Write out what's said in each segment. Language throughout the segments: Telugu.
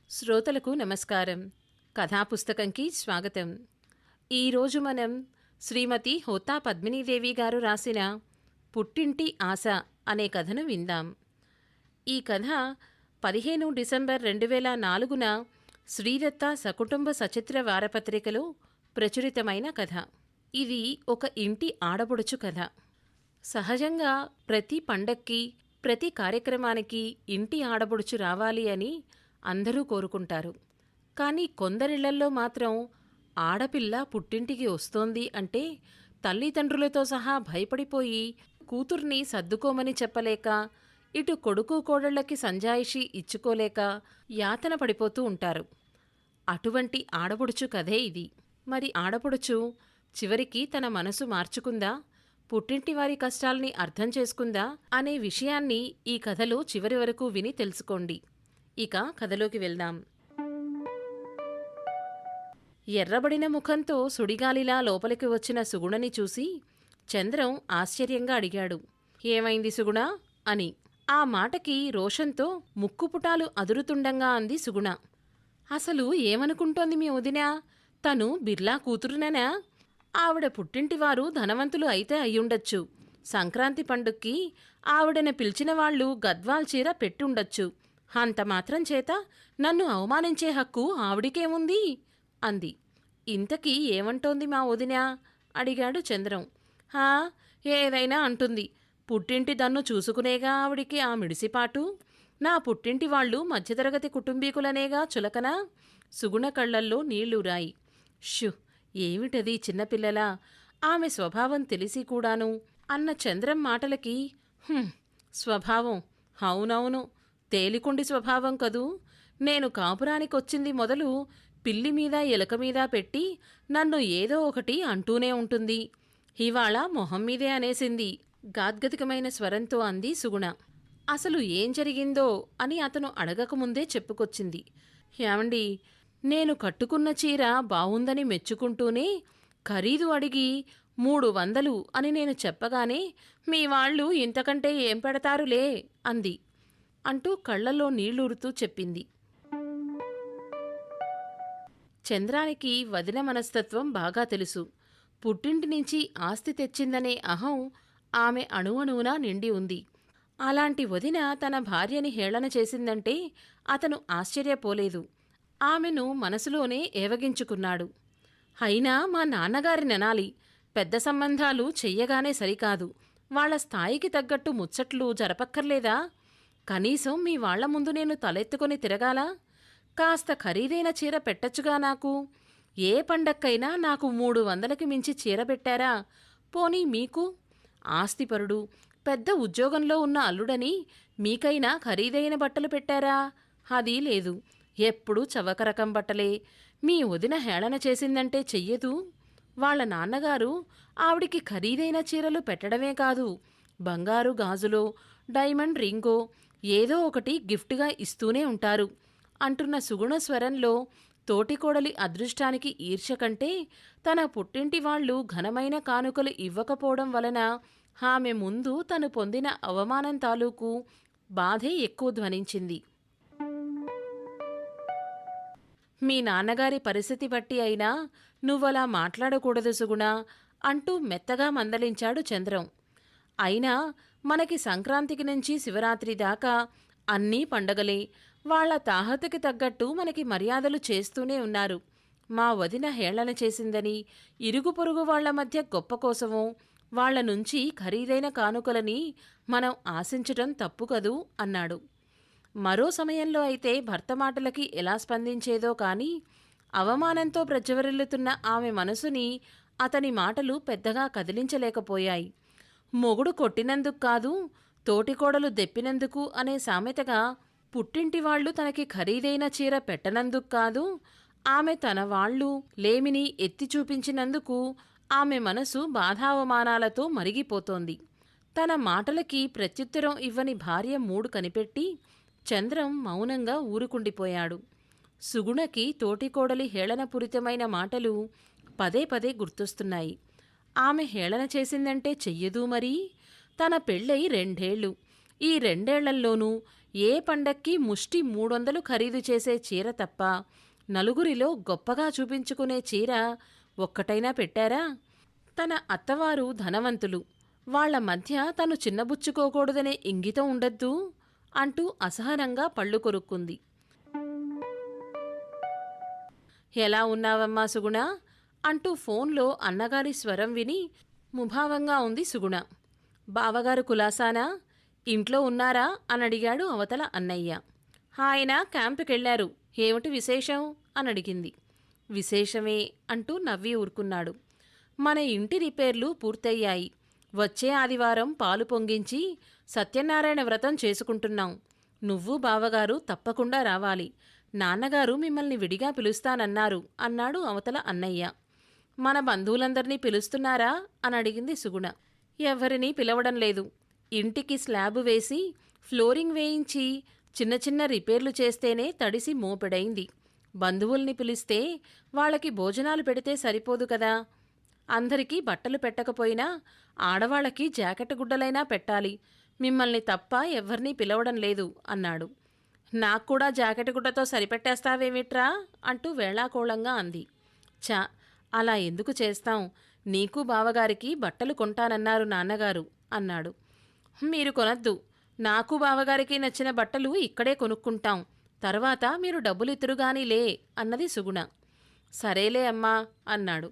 శ్రోతలకు నమస్కారం. కథాపుస్తకంకి స్వాగతం. ఈరోజు మనం శ్రీమతి హోతా పద్మినీదేవి గారు రాసిన పుట్టింటి ఆశ అనే కథను విందాం. ఈ కథ 15 డిసెంబర్ 2004న శ్రీదత్త సకుటుంబ సచిత్ర వారపత్రికలో ప్రచురితమైన కథ. ఇది ఒక ఇంటి ఆడపడుచు కథ. సహజంగా ప్రతి పండక్కి, ప్రతి కార్యక్రమానికి ఇంటి ఆడపడుచు రావాలి అని అందరూ కోరుకుంటారు. కానీ కొందరిళ్లల్లో మాత్రం ఆడపిల్ల పుట్టింటికి వస్తోంది అంటే తల్లిదండ్రులతో సహా భయపడిపోయి కూతుర్ని సర్దుకోమని చెప్పలేక, ఇటు కొడుకు కోడళ్లకి సంజాయిషీ ఇచ్చుకోలేక యాతన పడిపోతూ ఉంటారు. అటువంటి ఆడపడుచు కథే ఇది. మరి ఆడపడుచు చివరికి తన మనసు మార్చుకుందా, పుట్టింటి వారి కష్టాల్ని అర్థం చేసుకుందా అనే విషయాన్ని ఈ కథలో చివరి వరకు విని తెలుసుకోండి. ఇక కథలోకి వెళ్దాం. ఎర్రబడిన ముఖంతో సుడిగాలిలా లోపలికి వచ్చిన సుగుణని చూసి చంద్రం ఆశ్చర్యంగా అడిగాడు, ఏమైంది సుగుణ అని. ఆ మాటకి రోషంతో ముక్కుపుటాలు అదురుతుండంగా అంది సుగుణ. అసలు ఏమనుకుంటోంది మీ వదిన? తను బిర్లా కూతురునేనా? ఆవిడ పుట్టింటివారు ధనవంతులు అయితే అయ్యుండొచ్చు. సంక్రాంతి పండుక్కి ఆవిడని పిలిచిన వాళ్ళు గద్వాల్ చీర పెట్టుండొచ్చు. అంత మాత్రం చేత నన్ను అవమానించే హక్కు ఆవిడికేముంది అంది. ఇంతకీ ఏమంటోంది మా వదిన అడిగాడు చంద్రం. ఏదైనా అంటుంది. పుట్టింటి దన్ను చూసుకునేగా ఆవిడికి ఆ మిడిసిపాటు. నా పుట్టింటి వాళ్ళు మధ్యతరగతి కుటుంబీకులనేగా చులకనా? సుగుణ కళ్లల్లో నీళ్లురాయి. షు, ఏమిటది చిన్నపిల్లలా? ఆమె స్వభావం తెలిసి కూడాను అన్న చంద్రం మాటలకి స్వభావం, అవునవును, తేలికుండి స్వభావం కదూ. నేను కాపురానికొచ్చింది మొదలు పిల్లి మీద ఎలక మీద పెట్టి నన్ను ఏదో ఒకటి అంటూనే ఉంటుంది. ఇవాళ మొహం మీదే అనేసింది గాద్గదికమైన స్వరంతో అంది సుగుణ. అసలు ఏం జరిగిందో అని అతను అడగకముందే చెప్పుకొచ్చింది. ఏమండి, నేను కట్టుకున్న చీర బావుందని మెచ్చుకుంటూనే ఖరీదు అడిగి 300 అని నేను చెప్పగానే మీ వాళ్ళు ఇంతకంటే ఏం పెడతారులే అంది అంటూ కళ్లలో నీళ్లూరుతూ చెప్పింది. చంద్రానికి వదిన మనస్తత్వం బాగా తెలుసు. పుట్టింటి నుంచి ఆస్తి తెచ్చిందనే అహం ఆమె అణువణువునా నిండి ఉంది. అలాంటి వదిన తన భార్యని హేళన చేసిందంటే అతను ఆశ్చర్యపోలేదు. ఆమెను మనసులోనే ఏవగించుకున్నాడు. అయినా మా నాన్నగారిననాలి. పెద్ద సంబంధాలు చెయ్యగానే సరికాదు. వాళ్ల స్థాయికి తగ్గట్టు ముచ్చట్లు జరపక్కర్లేదా? కనీసం మీ వాళ్ల ముందు నేను తలెత్తుకొని తిరగాలా? కాస్త ఖరీదైన చీర పెట్టచ్చుగా నాకు. ఏ పండక్కైనా నాకు 300కి మించి చీర పెట్టారా? పోనీ మీకు? ఆస్తిపరుడు, పెద్ద ఉద్యోగంలో ఉన్న అల్లుడని మీకైనా ఖరీదైన బట్టలు పెట్టారా? అదీ లేదు. ఎప్పుడూ చవక రకం బట్టలే. మీ వదిన హేళన చేసిందంటే చెయ్యదు. వాళ్ల నాన్నగారు ఆవిడికి ఖరీదైన చీరలు పెట్టడమే కాదు, బంగారు గాజులో, డైమండ్ రింగో ఏదో ఒకటి గిఫ్ట్గా ఇస్తూనే ఉంటారు అంటున్న సుగుణ స్వరంలో తోటికోడలి అదృష్టానికి ఈర్ష్య కంటే తన పుట్టింటి వాళ్లు ఘనమైన కానుకలు ఇవ్వకపోవడం వలన ఆమె ముందు తను పొందిన అవమానం తాలూకు బాధే ఎక్కువ ధ్వనించింది. మీ నాన్నగారి పరిస్థితి బట్టి అయినా నువ్వలా మాట్లాడకూడదు సుగుణ అంటూ మెత్తగా మందలించాడు చంద్రం. అయినా మనకి సంక్రాంతికి నుంచి శివరాత్రి దాకా అన్నీ పండగలే. వాళ్ల తాహతకి తగ్గట్టు మనకి మర్యాదలు చేస్తూనే ఉన్నారు. మా వదిన హేళన చేసిందని, ఇరుగు పొరుగు వాళ్ల మధ్య గొప్ప కోసమో వాళ్ల నుంచి ఖరీదైన కానుకలని మనం ఆశించటం తప్పు కదూ అన్నాడు. మరో సమయంలో అయితే భర్త మాటలకి ఎలా స్పందించేదో కాని అవమానంతో ప్రజ్వరిల్లుతున్న ఆమె మనసుని అతని మాటలు పెద్దగా కదిలించలేకపోయాయి. మొగుడు కొట్టినందుకు కాదు, తోటికోడలు దెప్పినందుకు అనే సామెతగా పుట్టింటివాళ్లు తనకి ఖరీదైన చీర పెట్టనందుకు కాదు, ఆమె తన వాళ్లు లేమిని ఎత్తి చూపించినందుకు ఆమె మనసు బాధావమానాలతో మరిగిపోతోంది. తన మాటలకి ప్రత్యుత్తరం ఇవ్వని భార్య మూడు కనిపెట్టి చంద్రం మౌనంగా ఊరుకుండిపోయాడు. సుగుణకి తోటికోడలి హేళనపూరితమైన మాటలు పదే పదే గుర్తొస్తున్నాయి. ఆమె హేళన చేసిందంటే చెయ్యదూ మరీ? తన పెళ్ళై 2 ఏళ్లు. ఈ 2 ఏళ్లల్లోనూ ఏ పండక్కి ముష్టి 300 ఖరీదు చేసే చీర తప్ప నలుగురిలో గొప్పగా చూపించుకునే చీర ఒక్కటైనా పెట్టారా? తన అత్తవారు ధనవంతులు, వాళ్ల మధ్య తను చిన్నబుచ్చుకోకూడదనే ఇంగితం ఉండద్దూ అంటూ అసహనంగా పళ్ళు కొరుక్కుంది. ఎలా ఉన్నావమ్మా సుగుణ అంటూ ఫోన్లో అన్నగారి స్వరం విని ముభావంగా ఉంది సుగుణ. బావగారు కులాసానా? ఇంట్లో ఉన్నారా అనడిగాడు అవతల అన్నయ్య. ఆయన క్యాంపుకెళ్లారు, ఏమిటి విశేషం అనడిగింది. విశేషమే అంటూ నవ్వి ఊరుకున్నాడు. మన ఇంటి రిపేర్లు పూర్తయ్యాయి. వచ్చే ఆదివారం పాలు పొంగించి సత్యనారాయణ వ్రతం చేసుకుంటున్నాం. నువ్వు బావగారు తప్పకుండా రావాలి. నాన్నగారు మిమ్మల్ని విడిగా పిలుస్తానన్నారు అన్నాడు అవతల అన్నయ్య. మన బంధువులందర్నీ పిలుస్తున్నారా అనడిగింది సుగుణ. ఎవరినీ పిలవడం లేదు. ఇంటికి స్లాబు వేసి ఫ్లోరింగ్ వేయించి చిన్న చిన్న రిపేర్లు చేస్తేనే తడిసి మోపెడైంది. బంధువుల్ని పిలిస్తే వాళ్ళకి భోజనాలు పెడితే సరిపోదు కదా. అందరికీ బట్టలు పెట్టకపోయినా ఆడవాళ్ళకి జాకెట్ గుడ్డలైనా పెట్టాలి. మిమ్మల్ని తప్ప ఎవ్వర్నీ పిలవడం లేదు అన్నాడు. నాక్కూడా జాకెట్ గుడ్డతో సరిపెట్టేస్తావేమిట్రా అంటూ వేళాకోళంగా అంది. చా, అలా ఎందుకు చేస్తాం? నీకు బావగారికి బట్టలు కొంటానన్నారు నాన్నగారు అన్నాడు. మీరు కొనద్దు. నాకు బావగారికి నచ్చిన బట్టలు ఇక్కడే కొనుక్కుంటాం. తర్వాత మీరు డబ్బులిత్తురుగానిలే అన్నది సుగుణ. సరేలే అమ్మా అన్నాడు.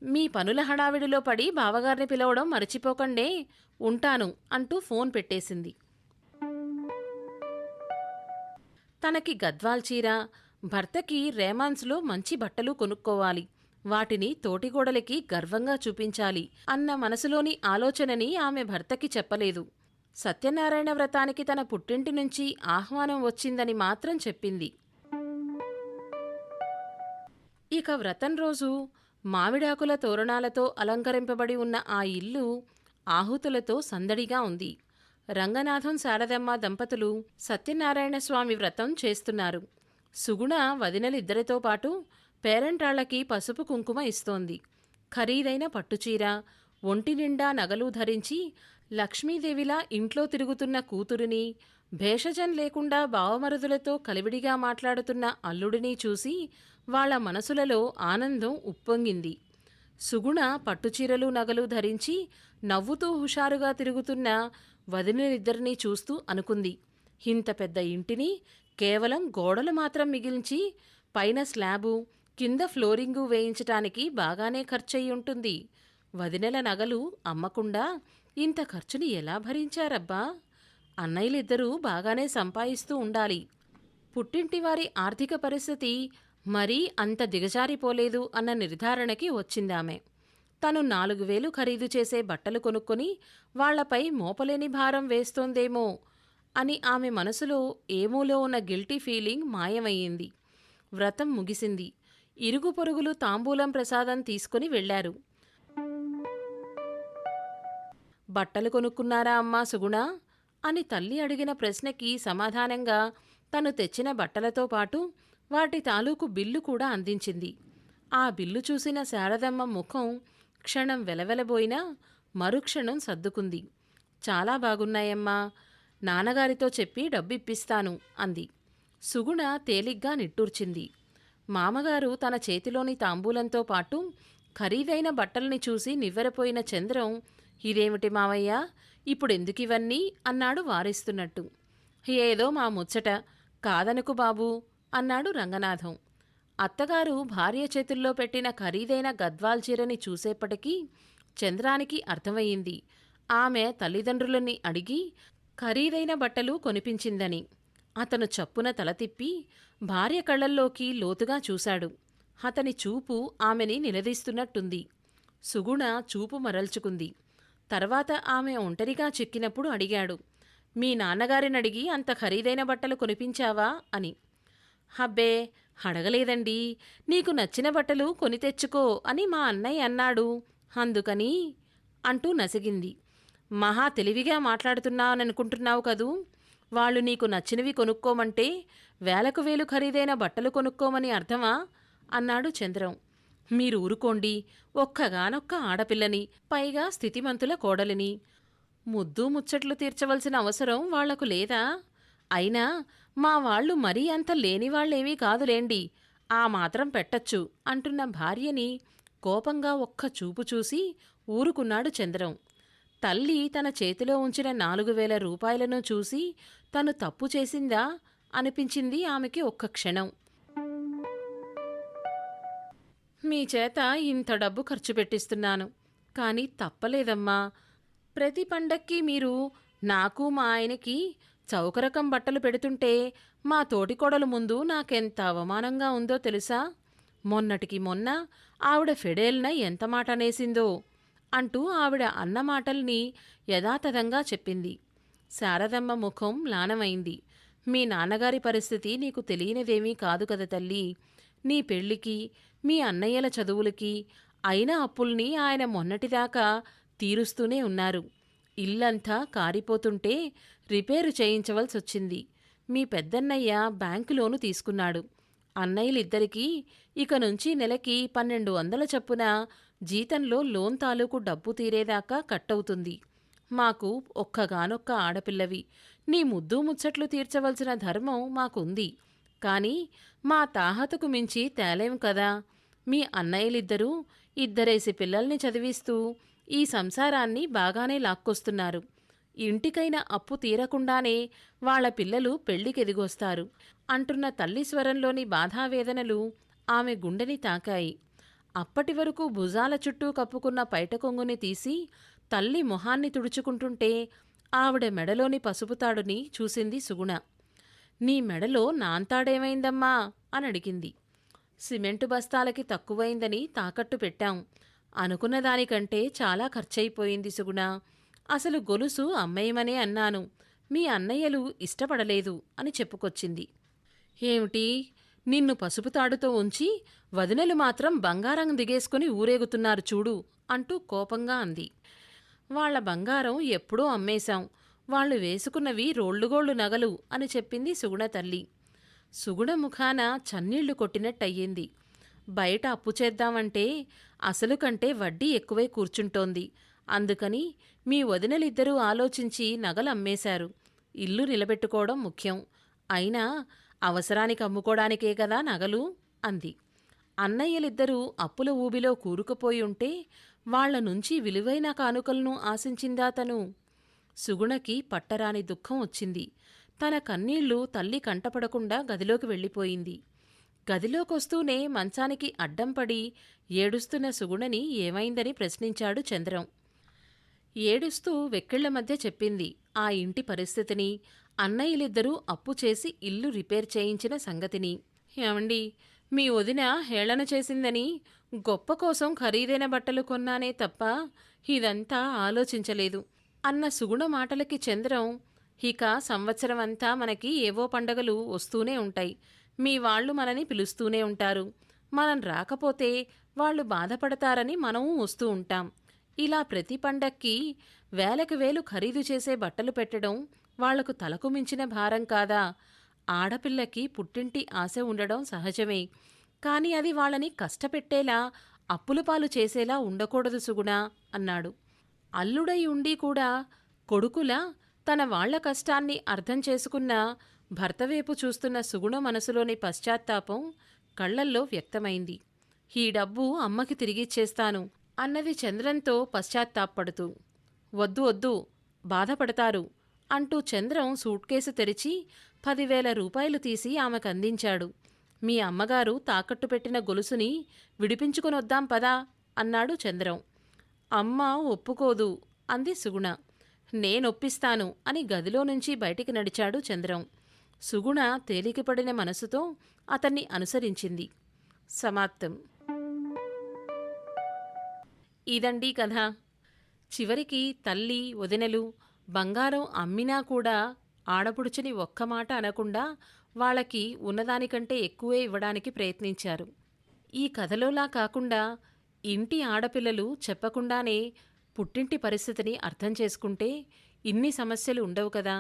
మీ పనుల హడావిడిలో పడి బావగారిని పిలవడం మరచిపోకండే. ఉంటాను అంటూ ఫోన్ పెట్టేసింది. తనకి గద్వాల్ చీర, భర్తకి రేమాన్స్లో మంచి బట్టలు కొనుక్కోవాలి. వాటిని తోటిగోడలికి గర్వంగా చూపించాలి అన్న మనసులోని ఆలోచనని ఆమె భర్తకి చెప్పలేదు. సత్యనారాయణ వ్రతానికి తన పుట్టింటి నుంచి ఆహ్వానం వచ్చిందని మాత్రం చెప్పింది. ఇక వ్రతం రోజు మామిడాకుల తోరణాలతో అలంకరింపబడి ఉన్న ఆ ఇల్లు ఆహుతులతో సందడిగా ఉంది. రంగనాథం శారదమ్మ దంపతులు సత్యనారాయణ స్వామి వ్రతం చేస్తున్నారు. సుగుణ వదినలిద్దరితో పాటు పేరంటాళ్లకి పసుపు కుంకుమ ఇస్తోంది. ఖరీదైన పట్టుచీర, ఒంటి నిండా నగలు ధరించి లక్ష్మీదేవిలా ఇంట్లో తిరుగుతున్న కూతురిని, భేషజం లేకుండా బావమరుదులతో కలివిడిగా మాట్లాడుతున్న అల్లుడిని చూసి వాళ్ల మనసులలో ఆనందం ఉప్పొంగింది. సుగుణ పట్టుచీరలు నగలు ధరించి నవ్వుతూ హుషారుగా తిరుగుతున్న వదినలిద్దరినీ చూస్తూ అనుకుంది. ఇంత పెద్ద ఇంటిని కేవలం గోడలు మాత్రం మిగిల్చి పైన స్లాబు, కింద ఫ్లోరింగు వేయించటానికి బాగానే ఖర్చయ్యుంటుంది. వదినెల నగలు అమ్మకుండా ఇంత ఖర్చుని ఎలా భరించారబ్బా? అన్నయ్యలిద్దరూ బాగానే సంపాదిస్తూ ఉండాలి. పుట్టింటివారి ఆర్థిక పరిస్థితి మరీ అంత దిగజారిపోలేదు అన్న నిర్ధారణకి వచ్చిందామె. తను 4000 ఖరీదు చేసే బట్టలు కొనుక్కొని వాళ్లపై మోపలేని భారం వేస్తోందేమో అని ఆమె మనసులో ఏమూలో ఉన్న గిల్టీ ఫీలింగ్ మాయమయ్యింది. వ్రతం ముగిసింది. ఇరుగు పొరుగులు తాంబూలం ప్రసాదం తీసుకుని వెళ్లారు. బట్టలు కొనుక్కున్నారా అమ్మా సుగుణ అని తల్లి అడిగిన ప్రశ్నకి సమాధానంగా తను తెచ్చిన బట్టలతో పాటు వాటి తాలూకు బిల్లు కూడా అందించింది. ఆ బిల్లు చూసిన శారదమ్మ ముఖం క్షణం వెలవెలబోయినా మరుక్షణం సర్దుకుంది. చాలా బాగున్నాయమ్మా, నాన్నగారితో చెప్పి డబ్బిప్పిస్తాను అంది. సుగుణ తేలిగ్గా నిట్టూర్చింది. మామగారు తన చేతిలోని తాంబూలంతో పాటు ఖరీదైన బట్టల్ని చూసి నివ్వెరపోయిన చంద్రం, ఇదేమిటి మావయ్య, ఇప్పుడెందుకివన్నీ అన్నాడు వారిస్తున్నట్టు. ఏదో మా ముచ్చట, కాదనుకు బాబూ అన్నాడు రంగనాథం. అత్తగారు భార్య చేతుల్లో పెట్టిన ఖరీదైన గద్వాల్ చీరని చూసేప్పటికీ చంద్రానికి అర్థమయ్యింది ఆమె తల్లిదండ్రులని అడిగి ఖరీదైన బట్టలు కొనిపించిందని. అతను చప్పున తల తిప్పి భార్య కళ్ళల్లోకి లోతుగా చూశాడు. అతని చూపు ఆమెని నిలదీస్తున్నట్టుంది. సుగుణ చూపు మరల్చుకుంది. తర్వాత ఆమె ఒంటరిగా చిక్కినప్పుడు అడిగాడు, మీ నాన్నగారినడిగి అంత ఖరీదైన బట్టలు కొనిపించావా అని. హబ్బే, అడగలేదండి. నీకు నచ్చిన బట్టలు కొని తెచ్చుకో అని మా అన్నయ్య అన్నాడు, అందుకని అంటూ నసిగింది. మహా తెలివిగా మాట్లాడుతున్నాననుకుంటున్నావు కదూ. వాళ్ళు నీకు నచ్చినవి కొనుక్కోమంటే వేలకు వేలు ఖరీదైన బట్టలు కొనుక్కోమని అర్థమా అన్నాడు చంద్రం. మీరు ఊరుకోండి, ఒక్కగానొక్క ఆడపిల్లని, పైగా స్థితిమంతుల కోడలిని. ముద్దు ముచ్చట్లు తీర్చవలసిన అవసరం వాళ్లకు లేదా అయినా మా వాళ్ళు మరీ అంత లేనివాళ్లేమీ కాదులేండి, ఆ మాత్రం పెట్టచ్చు అంటున్న భార్యని కోపంగా ఒక్క చూపు చూసి ఊరుకున్నాడు చంద్రం. తల్లి తన చేతిలో ఉంచిన 4,000 రూపాయలను చూసి తను తప్పు చేసిందా అనిపించింది ఆమెకి ఒక్క క్షణం. మీ చేత ఇంత డబ్బు ఖర్చు పెట్టిస్తున్నాను, కానీ తప్పలేదమ్మా. ప్రతి పండక్కి మీరు నాకు మా ఆయనకి చౌకరకం బట్టలు పెడుతుంటే మా తోటికోడలు ముందు నాకెంత అవమానంగా ఉందో తెలుసా? మొన్నటికి మొన్న ఆవిడ ఫెడేల్న ఎంత మాట అనేసిందో అంటూ ఆవిడ అన్న మాటల్ని యథాతథంగా చెప్పింది. శారదమ్మ ముఖం మ్లానమైంది. మీ నాన్నగారి పరిస్థితి నీకు తెలియనిదేమీ కాదు కదా తల్లీ. నీ పెళ్లికి, మీ అన్నయ్యల చదువులకి అయిన అప్పుల్ని ఆయన మొన్నటిదాకా తీరుస్తూనే ఉన్నారు. ఇల్లంతా కారిపోతుంటే రిపేరు చేయించవలసొచ్చింది. మీ పెద్దన్నయ్య బ్యాంకు లోను తీసుకున్నాడు. అన్నయ్యలిద్దరికీ ఇక నుంచి నెలకి 1,200 చొప్పున జీతంలో లోన్ తాలూకు డబ్బు తీరేదాకా కట్టవుతుంది. మాకు ఒక్కగానొక్క ఆడపిల్లవి. నీ ముద్దూ ముచ్చట్లు తీర్చవలసిన ధర్మం మాకుంది. కాని మా తాహతుకు మించి తేలేం కదా. మీ అన్నయ్యలిద్దరూ ఇద్దరేసి పిల్లల్ని చదివిస్తూ ఈ సంసారాన్ని బాగానే లాక్కొస్తున్నారు. ఇంటికైన అప్పు తీరకుండానే వాళ్ల పిల్లలు పెళ్లికెదిగొస్తారు అంటున్న తల్లి స్వరంలోని బాధావేదనలు ఆమె గుండెని తాకాయి. అప్పటివరకు భుజాల చుట్టూ కప్పుకున్న పైటకొంగుని తీసి తల్లి మొహాన్ని తుడుచుకుంటుంటే ఆవిడ మెడలోని పసుపుతాడుని చూసింది సుగుణ. నీ మెడలో నాంతాడేమైందమ్మా అనడిగింది. సిమెంటు బస్తాలకి తక్కువైందని తాకట్టు పెట్టాం. అనుకున్న దానికంటే చాలా ఖర్చయిపోయింది సుగుణ. అసలు గొలుసు అమ్మేయమనే అన్నాను. మీ అన్నయ్యలు ఇష్టపడలేదు అని చెప్పుకొచ్చింది. ఏమిటి, నిన్ను పసుపుతాడుతో ఉంచి వదినలు మాత్రం బంగారం దిగేసుకుని ఊరేగుతున్నారు చూడు అంటూ కోపంగా అంది. వాళ్ల బంగారం ఎప్పుడూ అమ్మేశాం. వాళ్ళు వేసుకున్నవి రోళ్లుగోళ్లు నగలు అని చెప్పింది సుగుణ తల్లి. సుగుణ ముఖాన చన్నీళ్లు కొట్టినట్టయింది. బయట అప్పు చేద్దామంటే అసలు కంటే వడ్డీ ఎక్కువై కూర్చుంటోంది. అందుకని మీ వదినలిద్దరూ ఆలోచించి నగలు అమ్మేశారు. ఇల్లు నిలబెట్టుకోవడం ముఖ్యం. అయినా అవసరానికి అమ్ముకోడానికే కదా నగలు అంది. అన్నయ్యలిద్దరూ అప్పుల ఊబిలో కూరుకుపోయి ఉంటే వాళ్ల నుంచి విలువైన కానుకలను ఆశించిందా తను? సుగుణకి పట్టరాని దుఃఖం వచ్చింది. తన కన్నీళ్లు తల్లి కంటపడకుండా గదిలోకి వెళ్ళిపోయింది. గదిలోకొస్తూనే మంచానికి అడ్డంపడి ఏడుస్తున్న సుగుణని ఏమైందని ప్రశ్నించాడు చంద్రం. ఏడుస్తూ వెక్కిళ్ల మధ్య చెప్పింది ఆ ఇంటి పరిస్థితిని, అన్నయ్యలిద్దరూ అప్పు చేసి ఇల్లు రిపేర్ చేయించిన సంగతిని. ఏమండి, మీ వదిన హేళన చేసిందని గొప్ప కోసం ఖరీదైన బట్టలు కొన్నానే తప్ప ఇదంతా ఆలోచించలేదు అన్న సుగుణ మాటలకి చంద్రం, ఇక సంవత్సరమంతా మనకి ఏవో పండగలు వస్తూనే ఉంటాయి. మీ వాళ్ళు మనని పిలుస్తూనే ఉంటారు. మనం రాకపోతే వాళ్ళు బాధపడతారని మనమూ వస్తూ ఉంటాం. ఇలా ప్రతి పండక్కి వేలకు వేలు ఖరీదు చేసే బట్టలు పెట్టడం వాళ్లకు తలకు మించిన భారం కాదా? ఆడపిల్లకి పుట్టింటి ఆశ ఉండడం సహజమే. కాని అది వాళ్ళని కష్టపెట్టేలా, అప్పులపాలు చేసేలా ఉండకూడదు సుగుణ అన్నాడు. అల్లుడై ఉండి కూడా కొడుకులా తన వాళ్ల కష్టాన్ని అర్థం చేసుకున్న భర్తవేపు చూస్తున్న సుగుణ మనసులోని పశ్చాత్తాపం కళ్లల్లో వ్యక్తమైంది. ఈ డబ్బు అమ్మకి తిరిగిచ్చేస్తాను అన్నది చంద్రంతో పశ్చాత్తాపడుతూ. వద్దు వద్దు, బాధపడతారు అంటూ చంద్రం సూట్కేసు తెరిచి 10,000 రూపాయలు తీసి ఆమెకందించాడు. మీ అమ్మగారు తాకట్టు పెట్టిన గొలుసుని విడిపించుకొనొద్దాం పదా అన్నాడు చంద్రం. అమ్మ ఒప్పుకోదు అంది సుగుణ. నేనొప్పిస్తాను అని గదిలో నుంచి బయటికి నడిచాడు చంద్రం. సుగుణ తేలికపడిన మనసుతో అతన్ని అనుసరించింది. సమాప్తం. ఇదండీ కథ. చివరికి తల్లి, వదినలు బంగారం అమ్మినా కూడా ఆడపుడుచుని ఒక్క మాట అనకుండా వాళ్ళకి ఉన్నదానికంటే ఎక్కువే ఇవ్వడానికి ప్రయత్నించారు. ఈ కథలోలా కాకుండా ఇంటి ఆడపిల్లలు చెప్పకుండానే పుట్టింటి పరిస్థితిని అర్థం చేసుకుంటే ఇన్ని సమస్యలు ఉండవు కదా.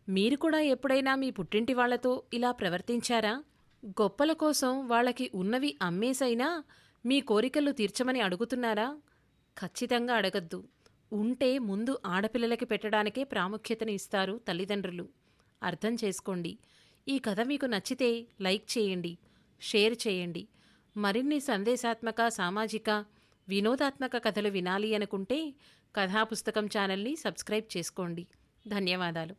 మీరు కూడా ఎప్పుడైనా మీ పుట్టింటి వాళ్లతో ఇలా ప్రవర్తించారా? గొప్పల కోసం వాళ్ళకి ఉన్నవి అమ్మేసైనా మీ కోరికలు తీర్చమని అడుగుతున్నారా? ఖచ్చితంగా అడగద్దు. ఉంటే ముందు ఆడపిల్లలకి పెట్టడానికే ప్రాముఖ్యతని ఇస్తారు తల్లిదండ్రులు. అర్థం చేసుకోండి. ఈ కథ మీకు నచ్చితే లైక్ చేయండి, షేర్ చేయండి. మరిన్ని సందేశాత్మక, సామాజిక, వినోదాత్మక కథలు వినాలి అనుకుంటే కథాపుస్తకం ఛానల్ని సబ్స్క్రైబ్ చేసుకోండి. ధన్యవాదాలు.